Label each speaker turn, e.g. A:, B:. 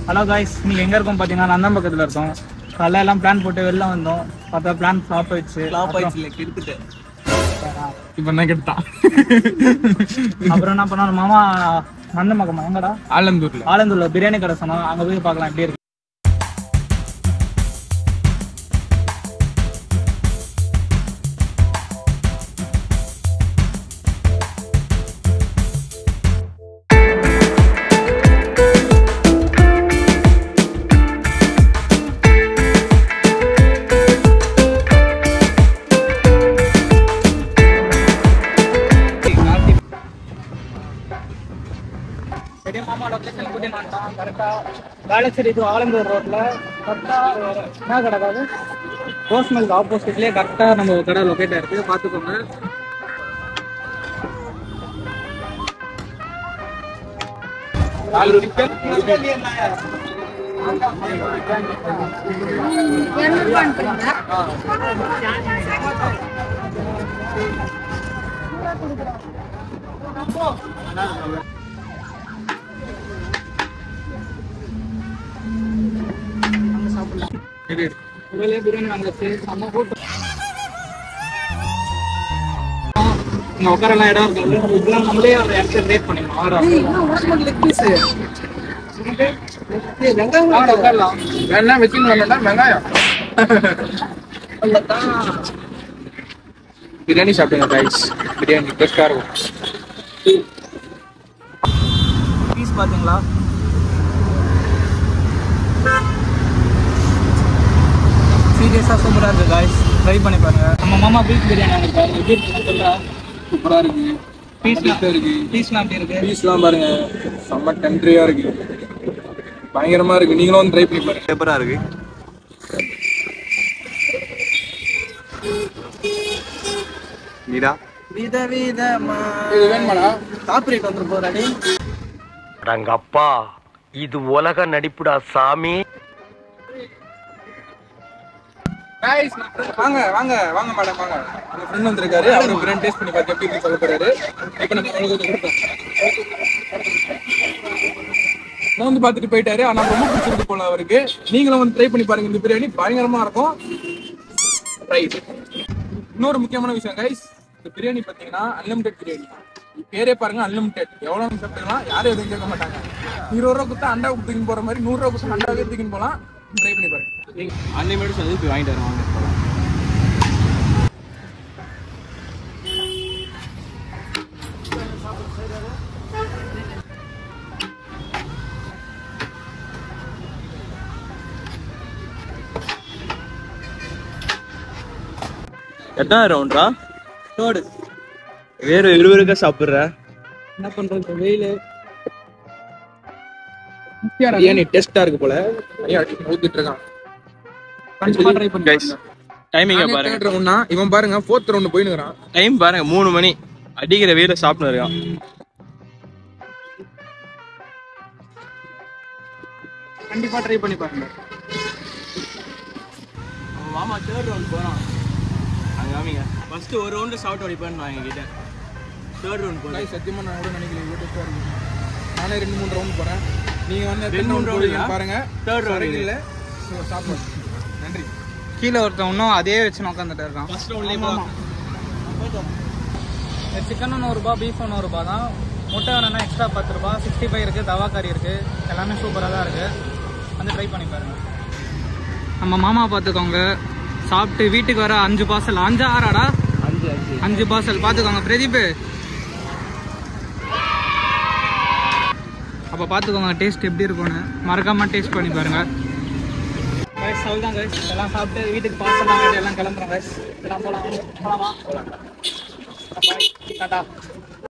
A: Hello guys, நீங்கள் எங்கே இருக்கோம் பார்த்தீங்கன்னா நந்தம் பக்கத்தில் இருக்கோம். காலைல எல்லாம் பிளான் போட்டு வெளில வந்தோம். பார்த்தா பிளான் ஸ்டாப் ஆயிடுச்சு.
B: இப்போ என்ன கெடுத்தான்.
A: அப்புறம் என்ன பண்ணோம், மாமா நந்தம் பக்கமா எங்கடா
B: ஆலந்தூர்ல
A: பிரியாணி கடை சொன்னோம். அங்கே போய் பார்க்கலாம் எப்படி இருக்கு. மாமா லொக்கேஷன் கூட்டினான் கரெக்டாக வேளச்சேரி இது ஆலந்தூர் ரோட்டில் கரெக்டாக என்ன கடை காது ரோஸ் மில்க் ஆப்போசிட்லேயே கரெக்டாக நம்ம கடை லொக்கேட்டாக இருக்குது. பார்த்துக்கோங்க. பிரியாணி வாங்கிச்சு நம்ம கூட்டம் இங்க உட்காரெல்லாம் இடம் இருக்கு. இதெல்லாம் நம்மளே அதை இடத்துல ரேட் பண்ணிக்கலாம். உட்காரலாம்
B: வேணா வச்சுங்களா வெங்காயம். பிரியாணி சாப்பிடுங்க கைஸ். பிரியாணி டேஸ்டா இருக்கும்.
A: பீஸ் பாத்தீங்களா? சீரியஸாக சூப்பராக இருக்குது காய்ஸ். ட்ரை பண்ணி பாருங்க. நம்ம மாமா பீஃப் பிரியாணி வாங்கிப்பாரு. எப்படி இருக்கு சொல்கிறா?
B: சூப்பராக இருக்கு. பீஸ்லாம் இருக்கு.
A: பீஸ்லாம் எப்படி இருக்கு?
B: பீஸ்லாம் பாருங்க செம்ம டென்ட்ரியாக இருக்கு. பயங்கரமாக இருக்கு. நீங்களும் வந்து ட்ரை பண்ணி பாருங்க. சூப்பராக இருக்கு. நீடா
A: விதவிதமா
B: இது வேணுமாடா?
A: காப்பிரைட் வந்துட்டு போறாடி.
C: அடங்கப்பா, இது உலக நடிப்புடா சாமி.
B: வாங்க வாங்க வாங்க மேடம் வாங்க. உங்க ஃப்ரெண்ட் வந்திருக்காரு. அவரு பிரியாணி டேஸ்ட் பண்ணி பார்த்து எப்படி சொல்ல போறாரு. இப்போ நம்ம அவங்களுக்கு கொடுப்போம். நான் வந்து பார்த்துட்டு போயிட்டாரு. ஆனால் ரொம்ப பிடிச்சிருக்கு போல அவருக்கு. நீங்களும் வந்து ட்ரை பண்ணி பாருங்க. இந்த பிரியாணி பயங்கரமா இருக்கும். ரைட். இன்னொரு முக்கியமான விஷயம் கைஸ், இந்த பிரியாணி பார்த்தீங்கன்னா அன்லிமிடெட் பிரியாணி. பேரே பாருங்க அன்லிமிடெட். எவ்வளோ சாப்பிட்டுக்கலாம், யாரும் எதுவும் கேட்க மாட்டாங்க. 20 ரூபா கொடுத்தா அண்டா தூக்கின்னு போற மாதிரி 100 ரூபா கொடுத்தா அண்டாவே தூக்கின்னு போகலாம். ட்ரை பண்ணி பாருங்க.
D: அன்லிமிட்டட் சொல்லி போய் வாங்கிட்டு வருவாங்க. எத்தனை ரவுண்டா?
A: தோடு
D: வேற 20 ரூபாய் சாப்பிடுற.
A: என்ன பண்றது வெயிலு.
B: பிரியாணி டேஸ்டா இருக்கு போல. ஊத்திட்டு இருக்கான்.
A: கண்டிப்பா ட்ரை பண்ணி
D: கைஸ் டைமிங்க பாருங்க.
B: தேர்ட் ரவுண்ட்னா இவன் பாருங்க 4th ரவுண்ட் போயினுக்குறான்.
D: டைம் பாருங்க 3 மணி. அடிக்கிற வெயில சாப்பிட்டு இருக்கான்.
A: கண்டிப்பா ட்ரை பண்ணி பாருங்க.
D: மாமா தேர்ட் ரவுண்ட் போறான். அங்க காமிங்க. ஃபர்ஸ்ட் ஒரு ரவுண்ட் சாப்பிட்டு அடிப்பான்னு எங்க கிட்ட. தேர்ட் ரவுண்ட் போறேன்.
B: சத்தியமா நான் கூட நினைக்கிறேன் இவ்வளவு டேஸ்டா இருக்கு. நானே 2-3 ரவுண்ட் போறேன். நீங்க வந்து 2 ரவுண்ட் பாருங்க.
D: தேர்ட் ரவுண்ட்
B: இல்ல சாப்பிடுங்க. நன்றி.
A: கீழே ஒருத்தன் இன்னும் அதே வச்சு உட்காந்துட்டு இருக்கான்.
D: ஃபர்ஸ்ட் ரவுண்ட்லயே
A: சிக்கன் 100 ரூபாய், பீஃப் 100 ரூபாய் தான். முட்டை வேணும்னா எக்ஸ்ட்ரா 10 ரூபாய். 65 இருக்குது, தவா கறி இருக்குது. எல்லாமே சூப்பராக தான் இருக்குது. வந்து ட்ரை பண்ணி பாருங்க. நம்ம மாமா பார்த்துக்கோங்க. சாப்பிட்டு வீட்டுக்கு வர 5 பார்சல். 5 6 5 பார்சல் பார்த்துக்கோங்க பிரதீப். அப்போ பார்த்துக்கோங்க டேஸ்ட் எப்படி இருக்கும்னு. மறக்காம டேஸ்ட் பண்ணி பாருங்க. கைஸ் அவ்வளோதான் கைஸ். எல்லாம் சாப்பிட்டு வீட்டுக்கு பார்சல் எல்லாம் கிளம்புறோம் கைஸ். எல்லாம் போகலாமா? பாய் டாடா.